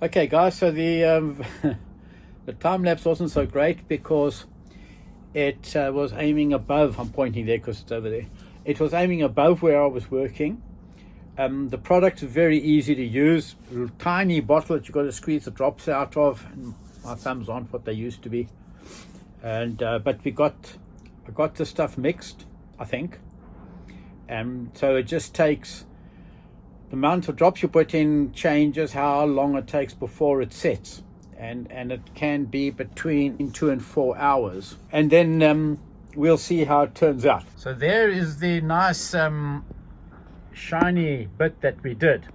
Okay, guys, so the the time lapse wasn't so great because it was aiming above. I'm pointing there because it's over there. It was aiming above where I was working. The product is very easy to use. A little tiny bottle that you've got to squeeze the drops out of. And my thumbs aren't what they used to be. And but I got the stuff mixed, I think. So it just takes, the amount of drops you put in changes how long it takes before it sets, and it can be between 2 and 4 hours, and then we'll see how it turns out. So there is the nice shiny bit that we did.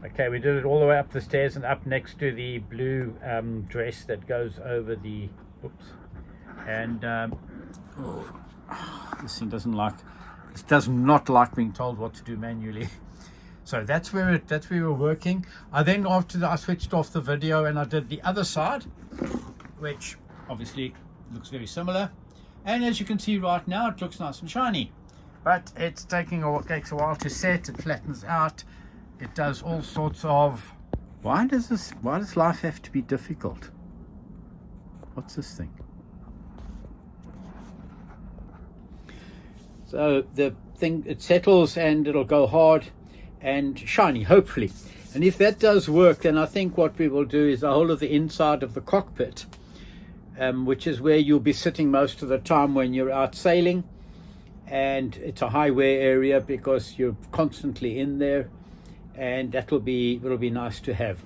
Okay, we did it all the way up the stairs and up next to the blue dress that goes over the and this thing does not like being told what to do manually. So that's where we were working. I then, after that, I switched off the video and I did the other side, which obviously looks very similar. And as you can see right now, it looks nice and shiny. But it takes a while to set. It flattens out. It does all sorts of. Why does life have to be difficult? What's this thing? So the thing, it settles and it'll go hard and shiny, hopefully. And if that does work, then I think what we will do is a whole of the inside of the cockpit, which is where you'll be sitting most of the time when you're out sailing, and it's a high wear area because you're constantly in there, and it'll be nice to have.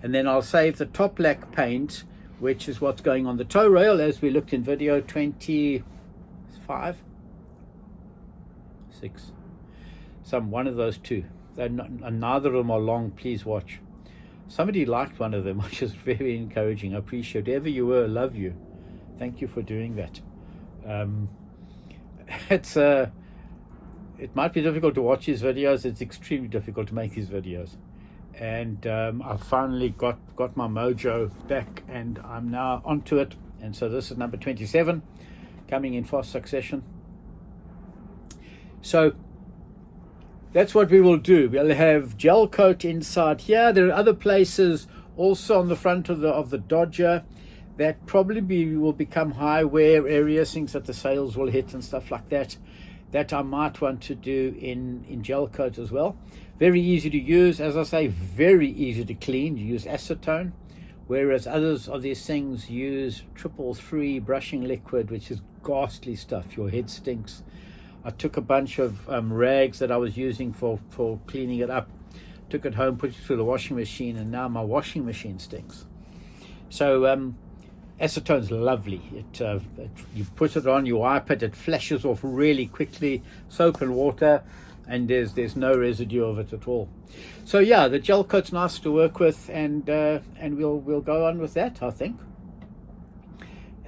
And then I'll save the top lack paint, which is what's going on the tow rail, as we looked in video 25, 6, one of those two. Neither of them are long. Please watch. Somebody liked one of them, which is very encouraging. I appreciate whoever you were. Love you. Thank you for doing that. It might be difficult to watch these videos. It's extremely difficult to make these videos, and I finally got my mojo back, and I'm now onto it. And so this is number 27, coming in fast succession. So that's what we will do. We'll have gel coat inside here. There are other places also on the front of the Dodger that probably will become high wear areas, things that the sails will hit and stuff like that, that I might want to do in gel coat as well. Very easy to use, as I say, very easy to clean. You use acetone, whereas others of these things use 333 brushing liquid, which is ghastly stuff. Your head stinks. I took a bunch of rags that I was using for cleaning it up, took it home, put it through the washing machine, and now my washing machine stinks. So acetone's lovely. You put it on, you wipe it, it flashes off really quickly, soap and water, and there's no residue of it at all. So yeah, the gel coat's nice to work with, and we'll go on with that, I think.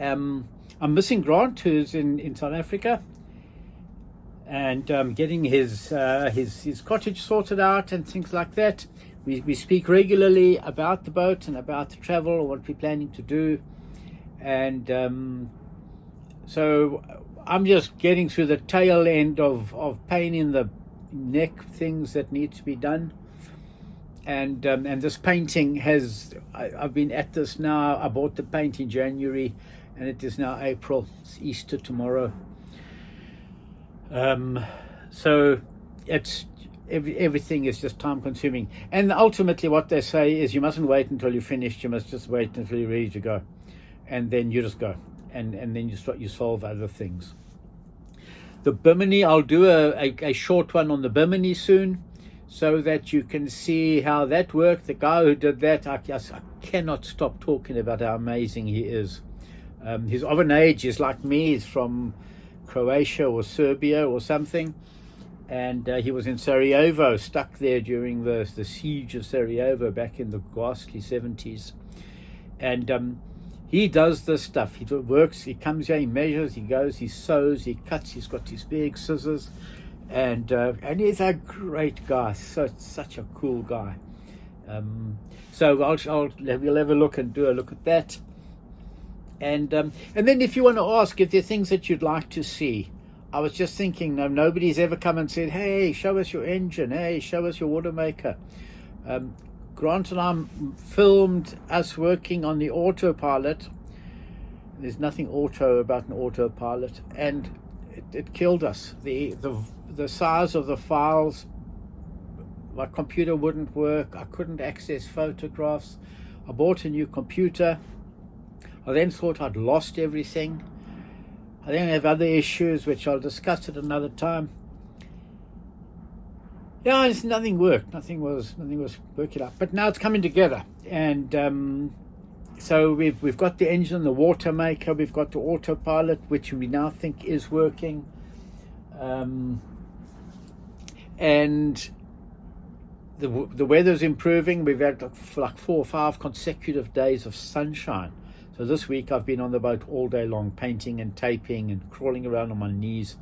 I'm missing Grant, who's in South Africa, and getting his cottage sorted out and things like that. We speak regularly about the boat and about the travel or what we're planning to do, and so I'm just getting through the tail end of pain in the neck, things that need to be done, and this painting I've been at this now. I bought the paint in January, and it is now April. It's Easter tomorrow. So it's everything is just time consuming, and ultimately what they say is you mustn't wait until you're finished. You must just wait until you're ready to go, and then you just go, and then you solve other things. The Bimini, I'll do a short one on the Bimini soon, so that you can see how that worked. The guy who did that, I cannot stop talking about how amazing he is. He's of an age, he's like me. He's from Croatia or Serbia or something, and he was in Sarajevo, stuck there during the siege of Sarajevo back in the ghastly 70s, and he does this stuff. He works, he comes here, he measures, he goes, he sews, he cuts, he's got these big scissors, and he's a great guy, such a cool guy. So we'll have a look and do a look at that. And then if you want to ask if there are things that you'd like to see, I was just thinking, nobody's ever come and said, hey, show us your engine, hey, show us your water maker. Grant and I filmed us working on the autopilot. There's nothing auto about an autopilot, and it killed us. The size of the files, my computer wouldn't work. I couldn't access photographs. I bought a new computer. I then thought I'd lost everything. I then have other issues which I'll discuss at another time. Yeah, nothing worked. Nothing was working out. But now it's coming together, and so we've got the engine, the water maker, we've got the autopilot, which we now think is working, and the weather's improving. We've had like 4 or 5 consecutive days of sunshine. So this week I've been on the boat all day long, painting and taping and crawling around on my knees,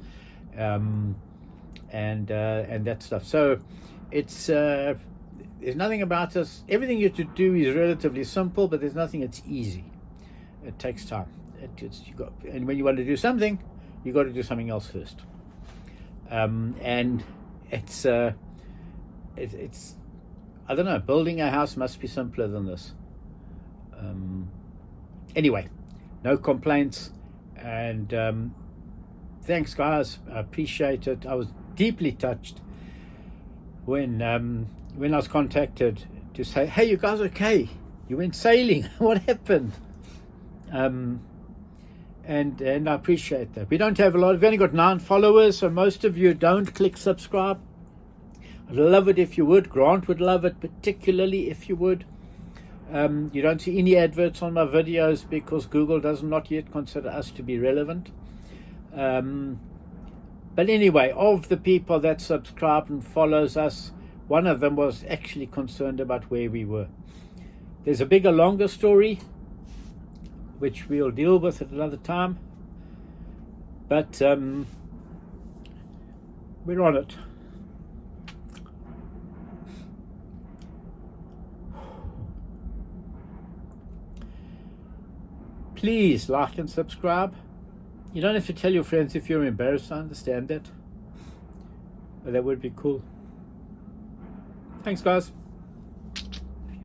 and that stuff. So it's there's nothing about this. Everything you have to do is relatively simple, but there's nothing that's easy. It takes time. And when you want to do something, you got to do something else first. And it's I don't know. Building a house must be simpler than this. Anyway, no complaints, and thanks, guys. I appreciate it. I was deeply touched when I was contacted to say, "Hey, you guys okay? You went sailing. What happened?" And I appreciate that. We don't have a lot. We've only got 9 followers, so most of you don't click subscribe. I'd love it if you would. Grant would love it, particularly if you would. You don't see any adverts on my videos because Google does not yet consider us to be relevant. But anyway, of the people that subscribe and follows us, one of them was actually concerned about where we were. There's a bigger, longer story, which we'll deal with at another time. But we're on it. Please like and subscribe. You don't have to tell your friends if you're embarrassed. I understand that. But that would be cool. Thanks, guys.